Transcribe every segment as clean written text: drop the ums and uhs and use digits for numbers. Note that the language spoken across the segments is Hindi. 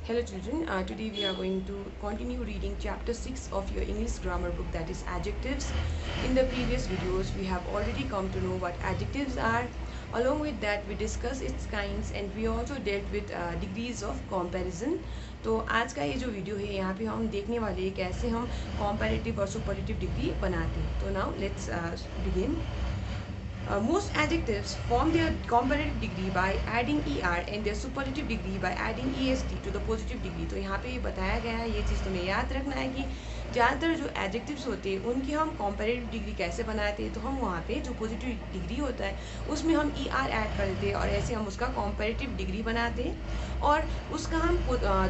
Hello children, today we are going to continue reading chapter 6 of your English grammar book, that is adjectives. In the previous videos we have already come to know what adjectives are. Along with that we discuss its kinds and we also dealt with degrees of comparison. तो आज का ये जो वीडियो है यहाँ पे हम देखने वाले हैं कैसे हम comparative और superlative डिग्री बनाते हैं. तो now let's begin. Most adjectives form their comparative degree by adding er and their superlative degree by adding est to the positive degree. तो यहाँ पे ये बताया गया है, ये चीज़ तुम्हें याद रखना है कि ज़्यादातर जो एडजेक्टिव्स होते हैं उनकी हम कंपैरेटिव डिग्री कैसे बनाते हैं. तो हम वहाँ पे जो पॉजिटिव डिग्री होता है उसमें हम er ऐड कर देते हैं और ऐसे हम उसका कंपैरेटिव डिग्री बनाते हैं. और उसका हम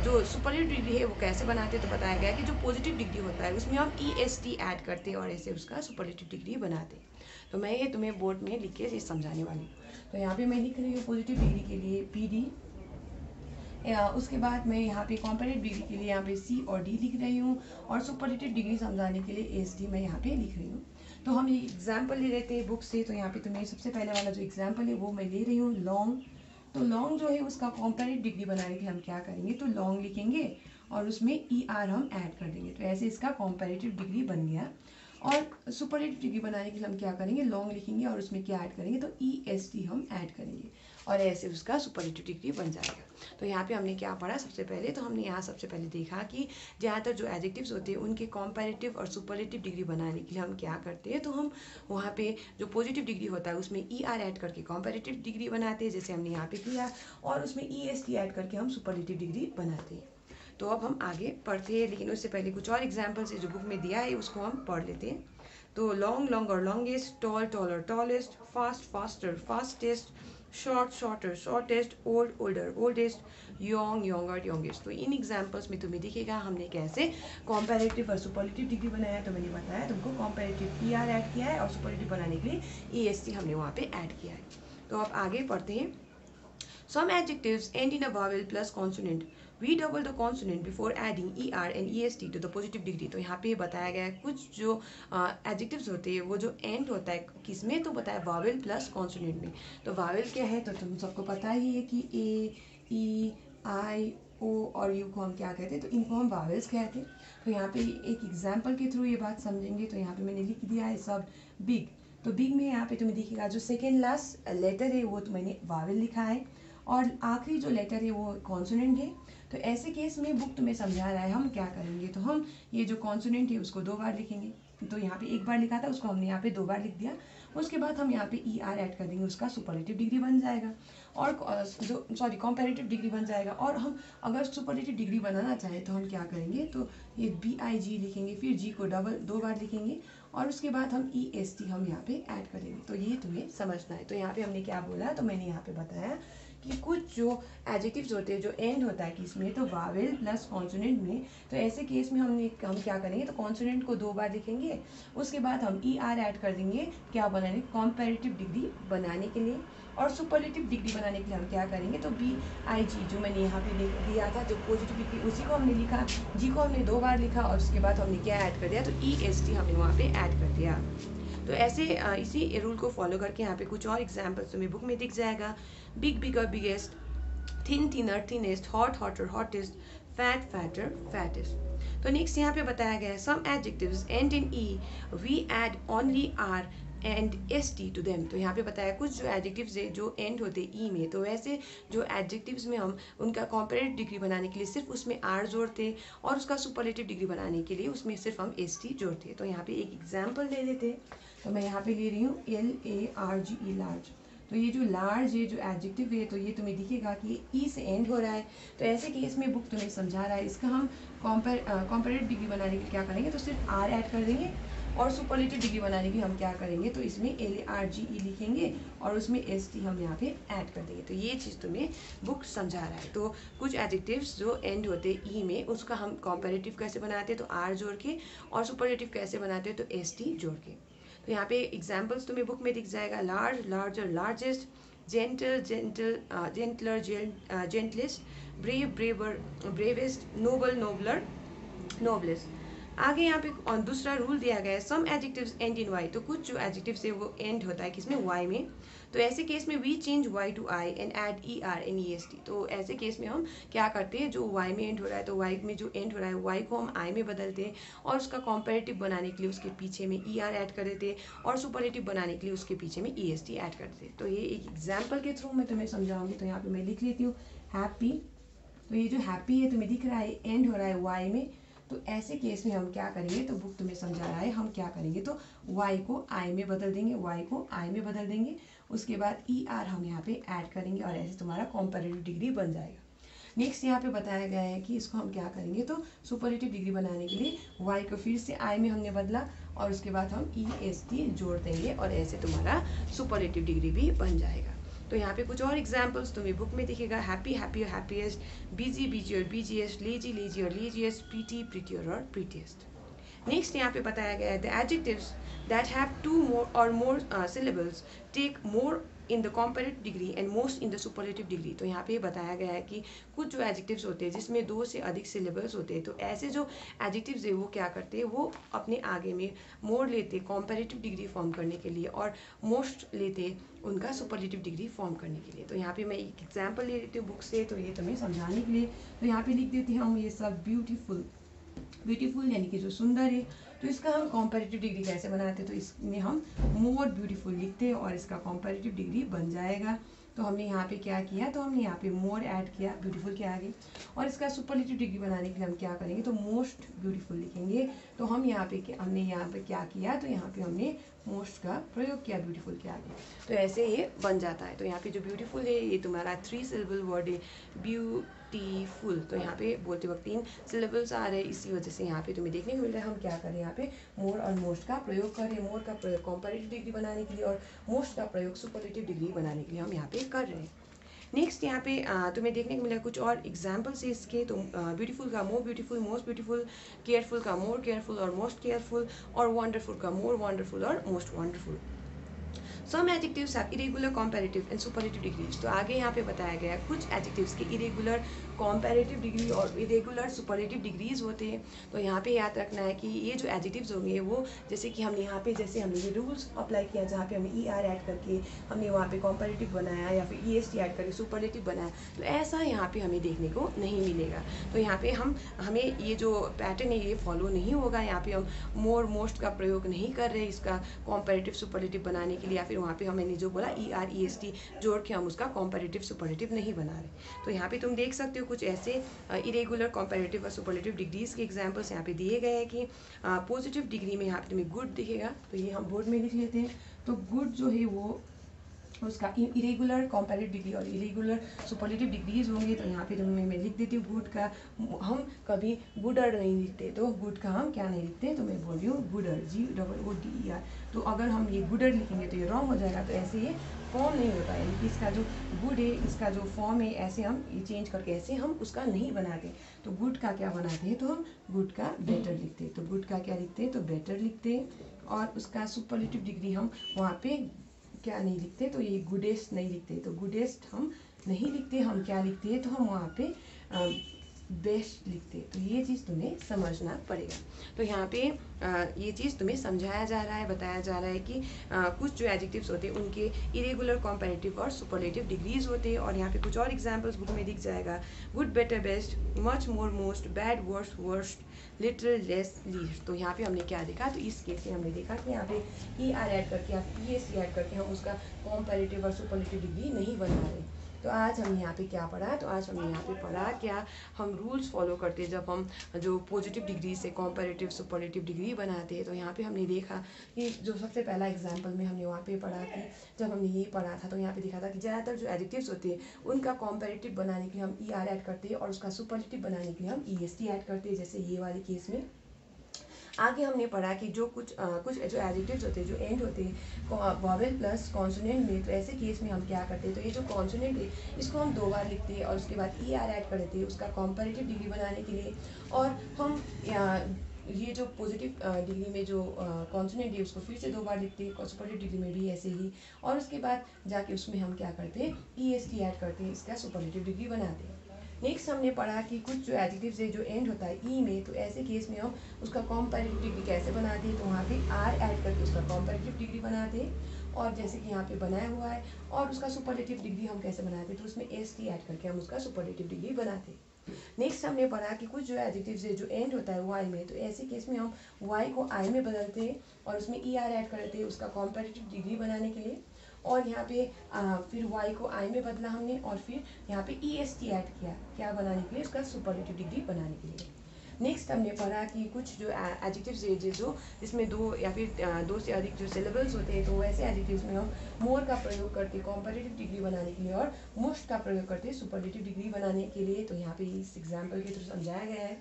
जो सुपरलेटिव डिग्री है वो कैसे बनाते हैं, तो बताया गया कि जो पॉजिटिव डिग्री होता है उसमें हम est ऐड करते हैं और ऐसे उसका सुपरलेटिव डिग्री बनाते हैं. तो मैं ये तुम्हें बोर्ड में लिख के ये समझाने वाली हूँ. तो यहाँ पे मैं लिख रही हूँ पॉजिटिव डिग्री के लिए पी डी. उसके बाद मैं यहाँ पे कॉम्परेटिव डिग्री के लिए यहाँ पे सी और डी लिख रही हूँ और सुपरलेटिव डिग्री समझाने के लिए एस डी मैं यहाँ पे लिख रही हूँ. तो हम ये एग्जाम्पल ले लेते हैं बुक से. तो यहाँ पे तुम्हें सबसे पहले वाला जो एग्जाम्पल है वो मैं ले रही हूँ लॉन्ग. तो लॉन्ग जो है उसका कॉम्परेटिव डिग्री बनाने के हम क्या करेंगे, तो लॉन्ग लिखेंगे और उसमें ई आर हम ऐड कर देंगे. तो ऐसे इसका कॉम्परेटिव डिग्री बन गया. और सुपरलेटिव डिग्री बनाने के लिए हम क्या करेंगे, लॉन्ग लिखेंगे और उसमें क्या ऐड करेंगे, तो ई एस टी हम ऐड करेंगे और ऐसे उसका सुपरलेटिव डिग्री बन जाएगा. तो यहाँ पे हमने क्या पढ़ा, सबसे पहले तो हमने यहाँ सबसे पहले देखा कि ज़्यादातर जो एडजेक्टिव्स होते हैं उनके कॉम्पैरेटिव और सुपरलेटिव डिग्री बनाने के लिए हम क्या करते हैं, तो हम वहाँ पे जो पॉजिटिव डिग्री होता है उसमें ई आर ऐड करके कॉम्पैरेटिव डिग्री बनाते हैं, जैसे हमने यहाँ पे किया, और उसमें ई एस टी ऐड करके हम सुपरलेटिव डिग्री बनाते हैं. तो अब हम आगे पढ़ते हैं, लेकिन उससे पहले कुछ और एग्जाम्पल्स जो बुक में दिया है उसको हम पढ़ लेते हैं. तो long longer longest, tall taller tallest, fast faster fastest, short shorter shortest, old older oldest, young younger youngest. तो इन एग्जाम्पल्स में तुम्हें दिखेगा हमने कैसे कॉम्पैरेटिव और सुपरलेटिव डिग्री बनाया है. तो मैंने बताया तुमको कॉम्पैरेटिव ई आर ऐड किया है और सुपरलेटिव बनाने के लिए ई एस टी हमने वहाँ पे ऐड किया है. तो अब आगे पढ़ते हैं. Some adjectives end in a vowel plus consonant. We double the consonant before adding er and est to the positive degree. तो यहाँ पे बताया गया है कुछ जो adjectives होते हैं वो जो end होता है किस में, तो बताया vowel plus consonant में. तो vowel क्या है, तो तुम सबको पता ही है कि a, e, i, o और u को हम क्या कहते हैं, तो इनको हम vowels कहते हैं. तो यहाँ पे एक एग्जाम्पल के थ्रू ये बात समझेंगे. तो यहाँ पे मैंने लिख दिया है सब बिग. तो बिग में यहाँ पे तुम्हें दिखेगा जो सेकेंड लास्ट लेटर है वो तो मैंने vowel लिखा है और आखिरी जो लेटर है वो कॉन्सोनेंट है. तो ऐसे केस में बुक तुम्हें समझा रहा है हम क्या करेंगे, तो हम ये जो कॉन्सोनेंट है उसको 2 बार लिखेंगे. तो यहाँ पे 1 बार लिखा था उसको हमने यहाँ पे 2 बार लिख दिया. उसके बाद हम यहाँ पे ई आर ऐड कर देंगे, उसका सुपरलेटिव डिग्री बन जाएगा और जो कॉम्पैरेटिव डिग्री बन जाएगा. और हम अगर सुपरलेटिव डिग्री बनाना चाहें तो हम क्या करेंगे, तो ये बी आई जी लिखेंगे, फिर जी को 2 बार लिखेंगे और उसके बाद हम ई एस टी हम यहाँ पे ऐड करेंगे. तो ये तुम्हें समझना है. तो यहाँ पे हमने क्या बोला, तो मैंने यहाँ पे बताया कि कुछ जो एडजेक्टिव्स होते हैं जो एंड होता है किसमें, तो वावेल प्लस कॉन्सोनेंट में. तो ऐसे केस में हम क्या करेंगे, तो कॉन्सोनेंट को 2 बार लिखेंगे, उसके बाद हम ई आर ऐड कर देंगे क्या बनाने, कॉम्पैरेटिव डिग्री बनाने के लिए. और सुपरलेटिव डिग्री बनाने के लिए हम क्या करेंगे, तो बी आई जी जो मैंने यहाँ पे लिख दिया था जो पॉजिटिव डिग्री उसी को हमने लिखा, जी को हमने 2 बार लिखा और उसके बाद हमने क्या ऐड कर दिया, तो ई एस टी हमने वहाँ पे ऐड कर दिया. तो ऐसे इसी रूल को फॉलो करके यहाँ पे कुछ और एग्जाम्पल्स तुम्हें बुक में दिख जाएगा. Big bigger biggest, thin thinner thinnest, hot hotter hottest, fat fatter fattest. तो नेक्स्ट यहाँ पे बताया गया है some adjectives end in E we add only R and S T to them. तो यहाँ पे बताया कुछ जो एडजेक्टिव्स है जो एंड होते हैं ई में, तो वैसे जो एडजेक्टिव्स में हम उनका कॉम्पैरेटिव डिग्री बनाने के लिए सिर्फ उसमें आर जोड़ते हैं और उसका सुपरलेटिव डिग्री बनाने के लिए उसमें सिर्फ हम एस टी जोड़ते हैं. तो यहाँ पे एक एग्जाम्पल ले लेते हैं. तो मैं यहाँ पे ले रही हूँ L A R G E large. तो ये जो लार्ज है जो एडजेक्टिव है तो ये तुम्हें दिखेगा कि ई से एंड हो रहा है. तो ऐसे केस में बुक तुम्हें समझा रहा है इसका हम कॉम्पैरेटिव डिग्री बनाने के लिए क्या करेंगे, तो सिर्फ आर ऐड कर देंगे और सुपरलेटिव डिग्री बनाने की हम क्या करेंगे, तो इसमें एल ए आर जी ई लिखेंगे और उसमें एस टी हम यहाँ पे ऐड कर देंगे. तो ये चीज़ तुम्हें बुक समझा रहा है. तो कुछ एडजेक्टिव्स जो एंड होते हैं ई में उसका हम कॉम्पैरेटिव कैसे बनाते हैं, तो आर जोड़ के, और सुपरलेटिव कैसे बनाते हैं, तो एस टी जोड़ के. तो यहाँ पे एग्जाम्पल्स तुम्हें बुक में दिख जाएगा. Large larger largest, gentle gentle gentler gentlest, brave braver bravest, noble nobler noblest. आगे यहाँ पे और दूसरा रूल दिया गया है, some adjectives end in Y. तो कुछ जो एडजेक्टिव्स है वो एंड होता है किसमें, वाई में। तो ऐसे केस में we change Y to I and add E R N E S T. तो ऐसे केस में हम क्या करते हैं, जो वाई में एंड हो रहा है तो वाई में जो एंड हो रहा है वाई को हम आई में बदलते हैं और उसका कॉम्पेरेटिव बनाने के लिए उसके पीछे में ई आर ऐड कर देते हैं और सुपरलेटिव बनाने के लिए उसके पीछे में ई एस टी ऐड कर देते हैं। तो ये एक एग्जाम्पल के थ्रू मैं तुम्हें समझाऊंगी। तो यहाँ पे मैं लिख लेती हूँ हैप्पी। तो ये जो हैप्पी है तुम्हें दिख रहा है एंड हो रहा है वाई में। तो ऐसे केस में हम क्या करेंगे, तो बुक तुम्हें समझा रहा है हम क्या करेंगे, तो y को i में बदल देंगे, y को i में बदल देंगे। उसके बाद ई आर हम यहाँ पे ऐड करेंगे और ऐसे तुम्हारा कॉम्पेरेटिव डिग्री बन जाएगा। नेक्स्ट यहाँ पे बताया गया है कि इसको हम क्या करेंगे, तो सुपरलेटिव डिग्री बनाने के लिए y को फिर से i में हमने बदला और उसके बाद हम ई एस टी जोड़ देंगे और ऐसे तुम्हारा सुपरलेटिव डिग्री भी बन जाएगा। तो यहाँ पे कुछ और एग्जाम्पल्स तुम्हें बुक में दिखेगा, हैप्पी हैप्पी और हैप्पीएस्ट, बिजी बिजी और बिजीएस्ट, लेजी लेजी और लेजीएस्ट, प्रीटी प्रीटियर और प्रीटीएस्ट। नेक्स्ट यहाँ पे बताया गया है the adjectives that have two or more more syllables take more in the comparative degree and most in the superlative degree. तो यहाँ पे बताया गया है कि कुछ जो एडजेक्टिव्स होते हैं जिसमें 2 से अधिक सिलेबल्स होते हैं, तो ऐसे जो एडजेक्टिव्स है वो क्या करते हैं, वो अपने आगे में मोर लेते कॉम्पेरेटिव डिग्री फॉर्म करने के लिए और मोस्ट लेते उनका सुपरलेटिव डिग्री फॉर्म करने के लिए। तो यहाँ पे मैं एक एग्जाम्पल ले लेती हूँ बुक से, तो ये तुम्हें समझाने के लिए। तो यहाँ पे लिख देते हैं हम ये सब ब्यूटीफुल। ब्यूटीफुल यानी कि जो सुंदर है, तो इसका हम कॉम्पेरेटिव डिग्री कैसे बनाते हैं, तो इसमें हम मोर ब्यूटीफुल लिखते हैं और इसका कॉम्पेरेटिव डिग्री बन जाएगा। तो हमने यहाँ पे क्या किया, तो हमने यहाँ पे मोर ऐड किया ब्यूटीफुल के आगे और इसका सुपरलेटिव डिग्री बनाने के लिए हम क्या करेंगे, तो मोस्ट ब्यूटीफुल लिखेंगे। तो हम यहाँ पे हमने यहाँ पे क्या किया, तो यहाँ पे हमने मोस्ट का प्रयोग किया ब्यूटीफुल के आगे, तो ऐसे ये बन जाता है। तो यहाँ पे जो ब्यूटीफुल है ये तुम्हारा 3 सिलेबल वर्ड है, ब्यूटीफुल। तो यहाँ पे बोलते वक्त 3 सिलेबल्स आ रहे हैं, इसी वजह से यहाँ पे तुम्हें देखने को मिल रहा है हम क्या करें, यहाँ पे मोर और मोस्ट का प्रयोग करें। मोर का प्रयोग कॉम्पेरेटिव डिग्री बनाने के लिए और मोस्ट का प्रयोग सुपरलेटिव डिग्री बनाने के लिए हम यहाँ पे कर रहे हैं। नेक्स्ट यहाँ पे तुम्हें देखने को मिला कुछ और एग्जाम्पल्स है इसके। तो ब्यूटीफुल का more beautiful, most beautiful, careful का मोर केयरफुल और मोस्ट केयरफुल, और वंडरफुल का मोर वंडरफुल और most wonderful. Some adjectives have irregular comparative and superlative degrees. तो आगे यहाँ पे बताया गया है कुछ एडजेक्टिव्स के इरेगुलर कॉम्पेरेटिव डिग्री और इरेगुलर सुपरलेटिव डिग्रीज होते हैं। तो यहाँ पे याद रखना है कि ये जो एडजेक्टिव्स होंगे वो जैसे कि हमने यहाँ पे जैसे हमने ये रूल्स अप्लाई किया जहाँ पे हमने ई आर ऐड करके हमने वहाँ पे कॉम्पेरेटिव बनाया या फिर ई एस टी ऐड करके सुपरलेटिव बनाया, तो ऐसा यहाँ पे हमें देखने को नहीं मिलेगा। तो यहाँ पे हमें ये जो पैटर्न है ये फॉलो नहीं होगा। यहाँ पे हम मोर मोस्ट का प्रयोग नहीं कर रहे इसका कॉम्पेरेटिव सुपरलेटिव बनाने के लिए, या फिर वहाँ पे हमने जो बोला E R E S T जोड़ के हम उसका कॉम्पेरेटिव सुपरलेटिव नहीं बना रहे। तो यहाँ पे तुम देख सकते हो कुछ ऐसे इरेगुलर कॉम्पेरेटिव और सुपरलेटिव डिग्रीज के एग्जाम्पल्स यहाँ पे दिए गए हैं कि पॉजिटिव डिग्री में यहाँ पे तुम्हें गुड दिखेगा, तो ये हम बोर्ड में लिख लेते हैं। तो गुड जो है वो उसका इरेगुलर कॉम्पेरेटिव डिग्री और इरेगुलर सुपरलेटिव डिग्रीज होंगे। तो यहाँ पे तुम्हें मैं लिख देती हूँ गुड का हम कभी गुडर नहीं लिखते, तो गुड का हम क्या नहीं लिखते, तो मैं बोल रही हूँ गुडर, GOODER। तो अगर हम ये गुडर लिखेंगे तो ये रॉन्ग हो जाएगा। तो ऐसे ये फॉर्म नहीं होता है, यानी कि इसका जो गुड है इसका जो फॉर्म है ऐसे हम ये चेंज करके ऐसे हम उसका नहीं बनाते। तो गुड का क्या बनाते हैं, तो हम गुड का बेटर लिखते हैं। तो गुड का क्या लिखते हैं, तो बेटर लिखते हैं और उसका सुपरलेटिव डिग्री हम वहाँ पे क्या नहीं लिखते, तो ये गुडेस्ट नहीं लिखते। तो गुडेस्ट हम नहीं लिखते, हम क्या लिखते हैं, तो हम वहाँ पे बेस्ट लिखते। तो ये चीज़ तुम्हें समझना पड़ेगा। तो यहाँ पे ये चीज़ तुम्हें समझाया जा रहा है, बताया जा रहा है कि कुछ जो एडजेक्टिव्स होते हैं उनके इरेगुलर कॉम्पेरेटिव और सुपरलेटिव डिग्रीज होते हैं। और यहाँ पे कुछ और एग्जांपल्स बुक में दिख जाएगा, good better best, much more most, bad worst worst, little less least. तो यहाँ पे हमने क्या देखा, तो इस केस में हमने देखा कि यहाँ पे ई आर ऐड करके या पी एस सी ऐड करके हम उसका कॉम्पेरेटिव और सुपरलेटिव डिग्री नहीं बना रहे। तो आज हमने यहाँ पे क्या पढ़ा, तो आज हमने यहाँ पे पढ़ा क्या, हम रूल्स फॉलो करते हैं जब हम जो पॉजिटिव डिग्री से कॉम्पेरेटिव सुपरलेटिव डिग्री बनाते हैं। तो यहाँ पे हमने देखा कि जो सबसे पहला एग्जांपल में हमने वहाँ पे पढ़ा कि जब हमने ये पढ़ा था तो यहाँ पे देखा था कि ज़्यादातर जो एडिटिव्स होते हैं उनका कॉम्पेरेटिव बनाने के लिए हम ई आर ऐड करते हैं और उसका सुपरलेटिव बनाने के लिए हम ई एस टी ऐड करते हैं, जैसे ये वाले केस में। आगे हमने पढ़ा कि जो कुछ जो एडिटिव्स होते हैं जो एंड होते हैं वॉवेल प्लस कॉन्सोनेंट में, तो ऐसे केस में हम क्या करते हैं, तो ये जो कॉन्सोनेंट है इसको हम 2 बार लिखते हैं और उसके बाद ई आर ऐड कर देते हैं उसका कॉम्पेरेटिव डिग्री बनाने के लिए। और हम ये जो पॉजिटिव डिग्री में जो कॉन्सोनेंट है उसको फिर से 2 बार लिखते हैं, सुपरलेटिव डिग्री में भी ऐसे ही। और उसके बाद जाके उसमें हम क्या करते हैं, ई एस टी ऐड करते हैं, इसका सुपरलेटिव डिग्री बनाते हैं। नेक्स्ट हमने पढ़ा कि कुछ जो एडजेक्टिव्स है जो एंड होता है ई में, तो ऐसे केस में हम उसका कॉम्पैरेटिव डिग्री कैसे बनाते हैं, तो वहाँ पे आर ऐड करके उसका कॉम्पैरेटिव डिग्री बनाते हैं। और जैसे कि यहाँ पे बनाया हुआ है, और उसका सुपरलेटिव डिग्री हम कैसे बनाते हैं, तो उसमें एस टी ऐड करके हम उसका सुपरलेटिव डिग्री बनाते हैं। नेक्स्ट हमने पढ़ा कि कुछ जो एडजेक्टिव्स है जो एंड होता है वाई में, तो ऐसे केस में हम वाई को आई में बदलते हैं और उसमें ई आर ऐड करते हैं उसका कॉम्पैरेटिव डिग्री बनाने के लिए। और यहाँ पे फिर y को i में बदला हमने, और फिर यहाँ पे est ऐड किया, क्या बनाने के लिए, उसका सुपरलेटिव डिग्री बनाने के लिए। नेक्स्ट हमने पढ़ा कि कुछ जो एडजेक्टिव्स है जो इसमें दो या फिर दो से अधिक जो सिलेबल्स होते हैं, तो वैसे एडजेक्टिव्स में हम मोर का प्रयोग करते हैं कॉम्पैरेटिव डिग्री बनाने के लिए और मोस्ट का प्रयोग करते हैं सुपरलेटिव डिग्री बनाने के लिए। तो यहाँ पे इस एग्जाम्पल के थ्रू समझाया गया है।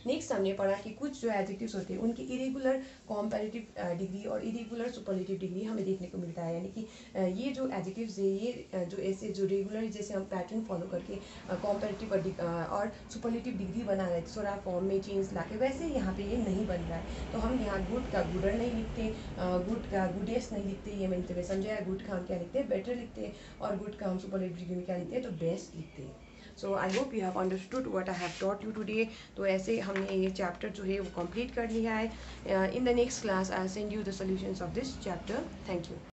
नेक्स्ट हमने पढ़ा कि कुछ जो एडजेक्टिव्स होते हैं उनकी इरेगुलर कॉम्पैरेटिव डिग्री और इरेगुलर सुपरलेटिव डिग्री हमें देखने को मिलता है। यानी कि ये जो एडजेक्टिव्स है ये जो ऐसे जो रेगुलर जैसे हम पैटर्न फॉलो करके कॉम्पैरेटिव और सुपरलेटिव डिग्री बना रहे थे थोड़ा फॉर्म में चेंज लाके, वैसे यहाँ पे ये नहीं बन रहा है। तो हम यहाँ गुड का गुडर नहीं लिखते, गुड का गुडेस्ट नहीं लिखते, ये मैंने तुम्हें समझाया। गुड का हम क्या लिखते हैं, बेटर लिखते हैं, और गुड का हम सुपरलेटिव डिग्री में क्या लिखते हैं, तो बेस्ट लिखते हैं। So I hope you have understood what I have taught you today. तो ऐसे हमने ये चैप्टर जो है वो कंप्लीट कर लिया है। In the next class I send you the solutions of this chapter. Thank you.